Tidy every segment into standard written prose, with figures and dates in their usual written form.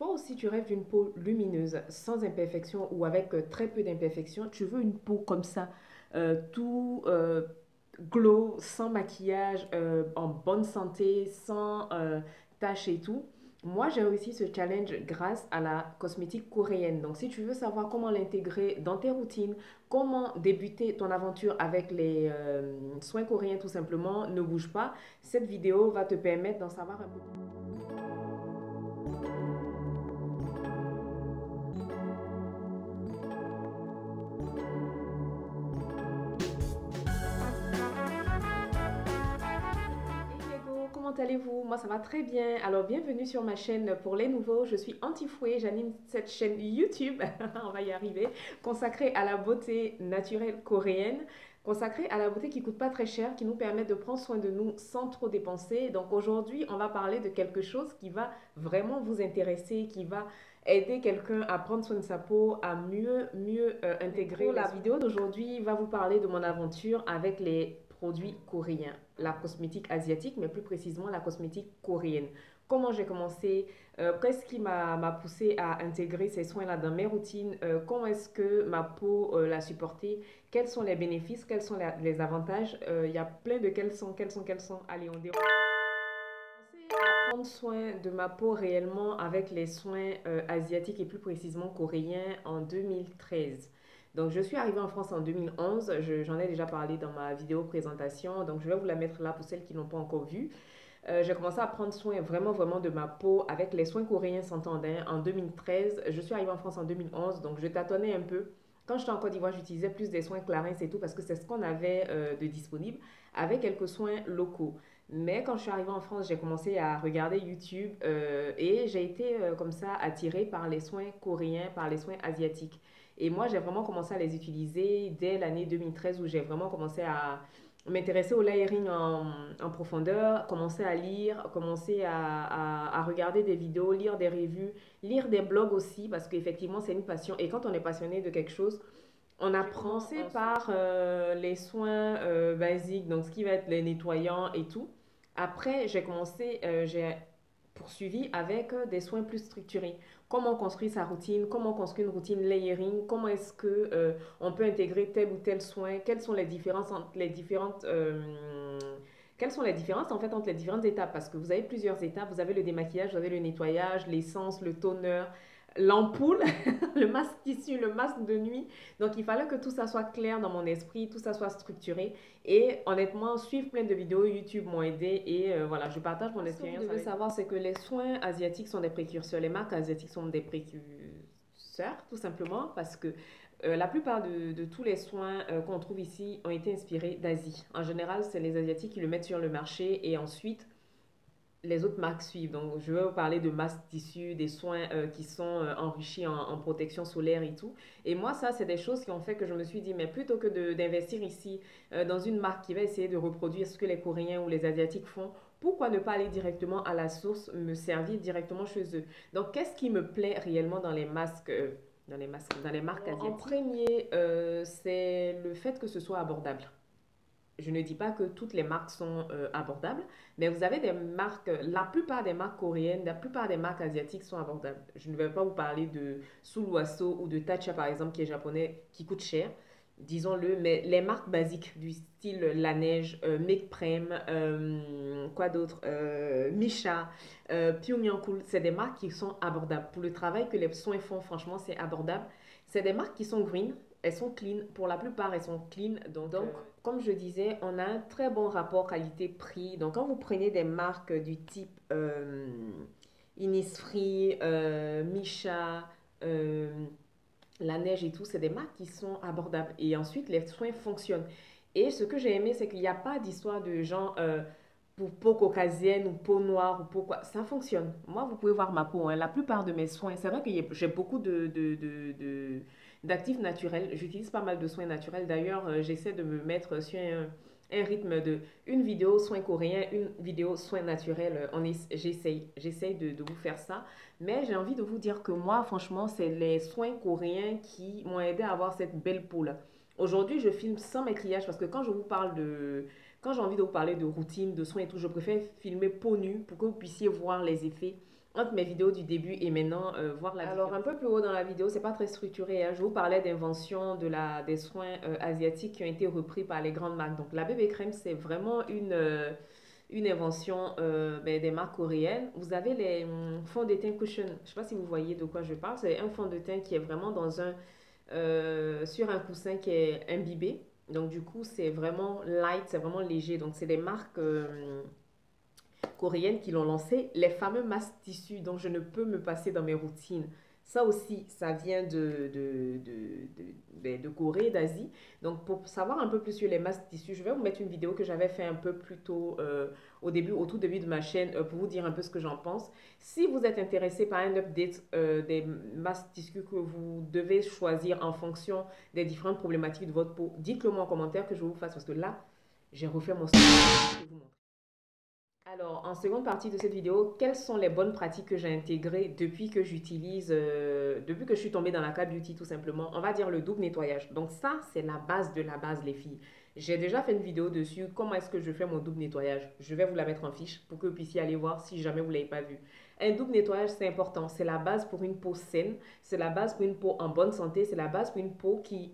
Toi aussi, tu rêves d'une peau lumineuse, sans imperfection ou avec très peu d'imperfections. Tu veux une peau comme ça, tout glow, sans maquillage, en bonne santé, sans taches et tout. Moi, j'ai réussi ce challenge grâce à la cosmétique coréenne. Donc, si tu veux savoir comment l'intégrer dans tes routines, comment débuter ton aventure avec les soins coréens tout simplement, ne bouge pas. Cette vidéo va te permettre d'en savoir un peu plus. Hey Diego, comment allez-vous? Moi ça va très bien. Alors bienvenue sur ma chaîne pour les nouveaux. Je suis Antifouet, j'anime cette chaîne YouTube, on va y arriver, consacrée à la beauté naturelle coréenne, consacrée à la beauté qui coûte pas très cher, qui nous permet de prendre soin de nous sans trop dépenser. Donc aujourd'hui on va parler de quelque chose qui va vraiment vous intéresser, qui va aider quelqu'un à prendre soin de sa peau, à mieux intégrer. La vidéo d'aujourd'hui va vous parler de mon aventure avec les produits coréens, la cosmétique asiatique, mais plus précisément la cosmétique coréenne. Comment j'ai commencé, qu'est-ce qui m'a poussé à intégrer ces soins-là dans mes routines, comment est-ce que ma peau l'a supporté, quels sont les bénéfices, quels sont les avantages. Il y a plein de quels sont. Allez, on déroule. J'ai commencé à prendre soin de ma peau réellement avec les soins asiatiques et plus précisément coréens en 2013. Donc, je suis arrivée en France en 2011. J'en ai déjà parlé dans ma vidéo présentation. Donc, je vais vous la mettre là pour celles qui n'ont pas encore vu. J'ai commencé à prendre soin vraiment de ma peau avec les soins coréens Santander en 2013. Je suis arrivée en France en 2011. Donc, je tâtonnais un peu. Quand j'étais en Côte d'Ivoire, j'utilisais plus des soins Clarins et tout parce que c'est ce qu'on avait de disponible avec quelques soins locaux. Mais quand je suis arrivée en France, j'ai commencé à regarder YouTube et j'ai été comme ça attirée par les soins coréens, par les soins asiatiques. Et moi, j'ai vraiment commencé à les utiliser dès l'année 2013 où j'ai vraiment commencé à m'intéresser au layering en profondeur, commencer à lire, commencer à regarder des vidéos, lire des revues, lire des blogs aussi parce qu'effectivement, c'est une passion. Et quand on est passionné de quelque chose, on apprend. C'est par les soins basiques, donc ce qui va être les nettoyants et tout. Après, j'ai poursuivi avec des soins plus structurés. Comment construire sa routine, comment construire une routine layering, comment est-ce que on peut intégrer tel ou tel soin, quelles sont les différences entre les différentes quelles sont les différences en fait entre les différentes étapes parce que vous avez plusieurs étapes, vous avez le démaquillage, vous avez le nettoyage, l'essence, le toner, l'ampoule, le masque tissu, le masque de nuit. Donc il fallait que tout ça soit clair dans mon esprit, tout ça soit structuré. Et honnêtement, suivre plein de vidéos YouTube m'ont aidé et voilà, je partage mon expérience. Ce que vous devez savoir, c'est que les soins asiatiques sont des précurseurs. Les marques asiatiques sont des précurseurs, tout simplement, parce que la plupart de tous les soins qu'on trouve ici ont été inspirés d'Asie. En général, c'est les Asiatiques qui le mettent sur le marché et ensuite les autres marques suivent. Donc, je vais vous parler de masques tissus, des soins qui sont enrichis en protection solaire et tout. Et moi, ça, c'est des choses qui ont fait que je me suis dit, mais plutôt que d'investir ici dans une marque qui va essayer de reproduire ce que les Coréens ou les Asiatiques font, pourquoi ne pas aller directement à la source, me servir directement chez eux? Donc, qu'est-ce qui me plaît réellement dans les masques dans les marques asiatiques? En premier, c'est le fait que ce soit abordable. Je ne dis pas que toutes les marques sont abordables, mais vous avez des marques, la plupart des marques coréennes, la plupart des marques asiatiques sont abordables. Je ne vais pas vous parler de Sulwhasoo ou de Tatcha par exemple, qui est japonais, qui coûte cher, disons-le, mais les marques basiques du style La Neige, Make Prem, quoi d'autre, Misha, Pyongyangcool, c'est des marques qui sont abordables. Pour le travail que les soins font, franchement, c'est abordable. C'est des marques qui sont green, elles sont clean. Pour la plupart, elles sont clean. Donc comme je disais, on a un très bon rapport qualité-prix. Donc, quand vous prenez des marques du type Innisfree, Misha, euh, La Neige et tout, c'est des marques qui sont abordables. Et ensuite, les soins fonctionnent. Et ce que j'ai aimé, c'est qu'il n'y a pas d'histoire de gens pour peau caucasienne ou peau noire ou peau quoi. Ça fonctionne. Moi, vous pouvez voir ma peau. Hein. La plupart de mes soins, c'est vrai que j'ai beaucoup d'actifs naturels. J'utilise pas mal de soins naturels. D'ailleurs, j'essaie de me mettre sur un rythme de une vidéo soins coréens, une vidéo soins naturels. J'essaye de vous faire ça. Mais j'ai envie de vous dire que moi, franchement, c'est les soins coréens qui m'ont aidé à avoir cette belle peau-là. Aujourd'hui, je filme sans maquillage parce que quand j'ai envie de vous parler de routine, de soins et tout, je préfère filmer peau nue pour que vous puissiez voir les effets entre mes vidéos du début et maintenant, voir la différence. Alors, un peu plus haut dans la vidéo, c'est pas très structuré, hein. Je vous parlais d'invention des soins asiatiques qui ont été repris par les grandes marques. Donc, la bébé crème, c'est vraiment une invention des marques coréennes. Vous avez les fonds de teint cushion. Je sais pas si vous voyez de quoi je parle. C'est un fond de teint qui est vraiment sur un coussin qui est imbibé. Donc, du coup, c'est vraiment light, c'est vraiment léger. Donc, c'est des marques coréennes qui l'ont lancé, les fameux masques tissus dont je ne peux me passer dans mes routines. Ça aussi, ça vient de Corée, d'Asie. Donc, pour savoir un peu plus sur les masques tissus, je vais vous mettre une vidéo que j'avais fait un peu plus tôt au tout début de ma chaîne pour vous dire un peu ce que j'en pense. Si vous êtes intéressé par un update des masques tissus que vous devez choisir en fonction des différentes problématiques de votre peau, dites-le moi en commentaire que je vous fasse parce que là, j'ai refait mon stock. Alors, en seconde partie de cette vidéo, quelles sont les bonnes pratiques que j'ai intégrées depuis que je suis tombée dans la K-Beauty tout simplement? On va dire le double nettoyage. Donc ça, c'est la base de la base, les filles. J'ai déjà fait une vidéo dessus, comment est-ce que je fais mon double nettoyage. Je vais vous la mettre en fiche pour que vous puissiez aller voir si jamais vous ne l'avez pas vu. Un double nettoyage, c'est important. C'est la base pour une peau saine, c'est la base pour une peau en bonne santé, c'est la base pour une peau qui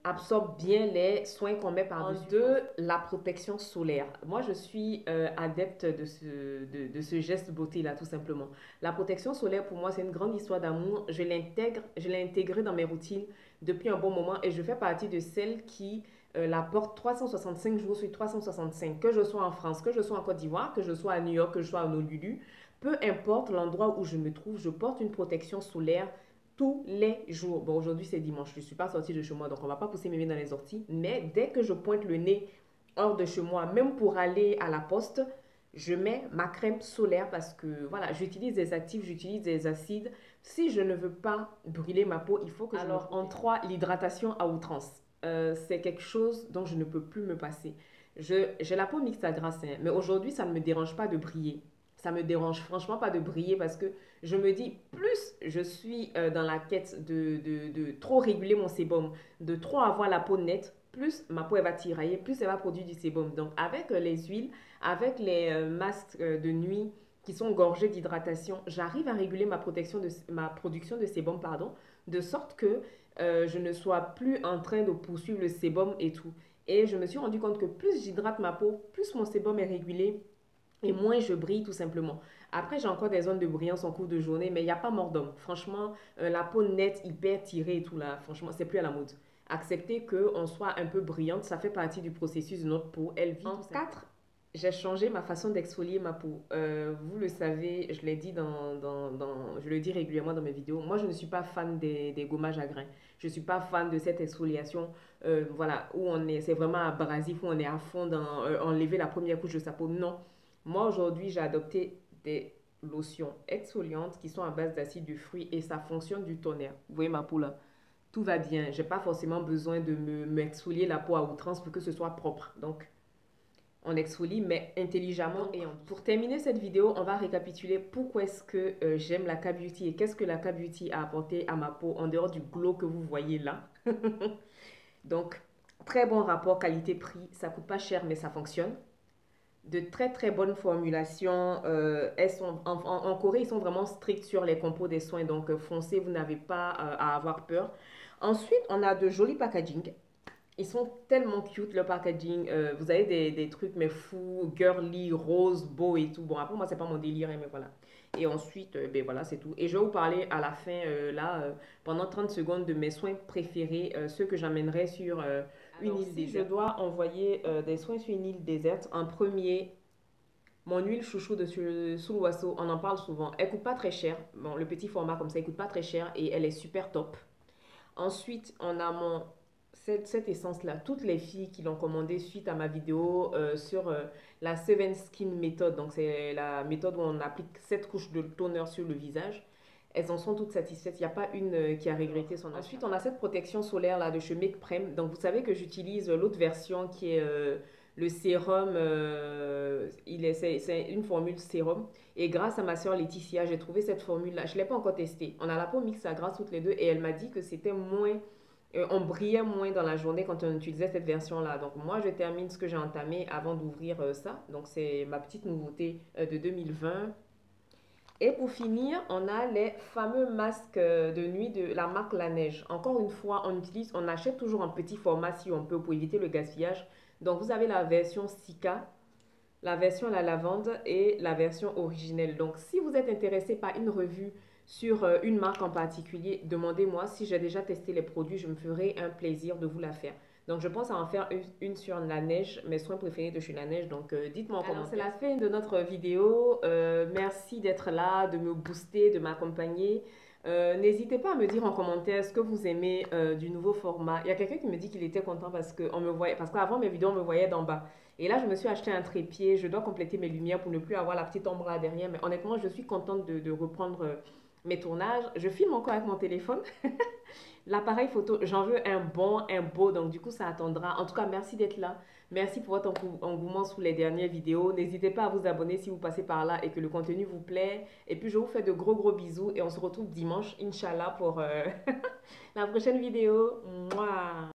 absorbe bien les soins qu'on met par-dessus. En deux, la protection solaire. Moi, je suis adepte de ce geste beauté-là, tout simplement. La protection solaire, pour moi, c'est une grande histoire d'amour. Je l'ai intégrée dans mes routines depuis un bon moment et je fais partie de celles qui la portent 365 jours sur 365. Que je sois en France, que je sois en Côte d'Ivoire, que je sois à New York, que je sois à Honolulu, peu importe l'endroit où je me trouve, je porte une protection solaire tous les jours. Bon, aujourd'hui c'est dimanche, je ne suis pas sortie de chez moi, donc on ne va pas pousser mes mains dans les orties. Mais dès que je pointe le nez hors de chez moi, même pour aller à la poste, je mets ma crème solaire parce que voilà, j'utilise des actifs, j'utilise des acides. Si je ne veux pas brûler ma peau, il faut que je Alors, en trois, l'hydratation à outrance. C'est quelque chose dont je ne peux plus me passer. J'ai la peau mixte à grasse, hein, mais aujourd'hui, ça ne me dérange pas de briller. Ça me dérange franchement pas de briller parce que je me dis, plus je suis dans la quête de trop réguler mon sébum, de trop avoir la peau nette, plus ma peau elle va tirailler, plus elle va produire du sébum. Donc avec les huiles, avec les masques de nuit qui sont gorgés d'hydratation, j'arrive à réguler ma production de sébum, pardon, de sorte que je ne sois plus en train de poursuivre le sébum et tout. Et je me suis rendu compte que plus j'hydrate ma peau, plus mon sébum est régulé et moins je brille tout simplement. Après, j'ai encore des zones de brillance en cours de journée, mais il n'y a pas mort d'homme. Franchement, la peau nette, hyper tirée et tout là, franchement, c'est plus à la mode. Accepter qu'on soit un peu brillante, ça fait partie du processus de notre peau. Elle vit en quatre. J'ai changé ma façon d'exfolier ma peau. Vous le savez, je l'ai dit je le dis régulièrement dans mes vidéos. Moi, je ne suis pas fan des gommages à grains. Je ne suis pas fan de cette exfoliation, voilà, c'est vraiment abrasif, où on est à fond dans enlever la première couche de sa peau. Non. Moi, aujourd'hui, j'ai adopté des lotions exfoliantes qui sont à base d'acide de fruits et ça fonctionne du tonnerre. Vous voyez ma peau là? Tout va bien. J'ai pas forcément besoin de m'exfolier la peau à outrance pour que ce soit propre. Donc, on exfolie, mais intelligemment et en douce. Pour terminer cette vidéo, on va récapituler pourquoi est-ce que j'aime la K-Beauty et qu'est-ce que la K-Beauty a apporté à ma peau en dehors du glow que vous voyez là. Donc, très bon rapport qualité-prix. Ça coûte pas cher, mais ça fonctionne. De très très bonnes formulations. En Corée, ils sont vraiment stricts sur les compos des soins. Donc, foncez, vous n'avez pas à avoir peur. Ensuite, on a de jolis packaging. Ils sont tellement cute, le packaging. Vous avez des trucs, mais fous, girly, rose, beau et tout. Bon, après, moi, c'est pas mon délire, hein, mais voilà. Et ensuite, ben voilà, c'est tout. Et je vais vous parler à la fin, pendant 30 secondes, de mes soins préférés, ceux que j'amènerai sur une île déserte. Si je dois envoyer des soins sur une île déserte, en premier, mon huile chouchou de Sulwhasoo, on en parle souvent. Elle coûte pas très cher. Bon, le petit format comme ça, il coûte pas très cher et elle est super top. Ensuite, on a cette essence-là. Toutes les filles qui l'ont commandée suite à ma vidéo sur la Seven Skin méthode, donc c'est la méthode où on applique 7 couches de toner sur le visage, elles en sont toutes satisfaites. Il n'y a pas une qui a regretté son achat. Ensuite, on a cette protection solaire là de chez Make Prem. Donc, vous savez que j'utilise l'autre version qui est le sérum. C'est une formule sérum. Et grâce à ma soeur Laetitia, j'ai trouvé cette formule-là. Je ne l'ai pas encore testée. On a la peau mixte à grasse toutes les deux et elle m'a dit que c'était moins. On brillait moins dans la journée quand on utilisait cette version-là. Donc moi, je termine ce que j'ai entamé avant d'ouvrir ça. Donc c'est ma petite nouveauté de 2020. Et pour finir, on a les fameux masques de nuit de la marque La Neige. Encore une fois, on achète toujours en petit format si on peut pour éviter le gaspillage. Donc vous avez la version Sika, la version à la lavande et la version originelle. Donc si vous êtes intéressé par une revue sur une marque en particulier, demandez-moi. Si j'ai déjà testé les produits, je me ferai un plaisir de vous la faire. Donc je pense à en faire une sur La Neige, mes soins préférés de chez La Neige. Donc dites-moi en commentaire. Alors c'est la fin de notre vidéo. Merci d'être là, de me booster, de m'accompagner. N'hésitez pas à me dire en commentaire ce que vous aimez du nouveau format. Il y a quelqu'un qui me dit qu'il était content parce qu'on me voyait, parce qu'avant mes vidéos on me voyait d'en bas. Et là je me suis acheté un trépied. Je dois compléter mes lumières pour ne plus avoir la petite ombre là derrière. Mais honnêtement je suis contente de reprendre mes tournages. Je filme encore avec mon téléphone. L'appareil photo, j'en veux un bon, un beau, donc du coup ça attendra. En tout cas, merci d'être là. Merci pour votre engouement sous les dernières vidéos. N'hésitez pas à vous abonner si vous passez par là et que le contenu vous plaît. Et puis je vous fais de gros gros bisous et on se retrouve dimanche, Inch'Allah, pour la prochaine vidéo. Mouah.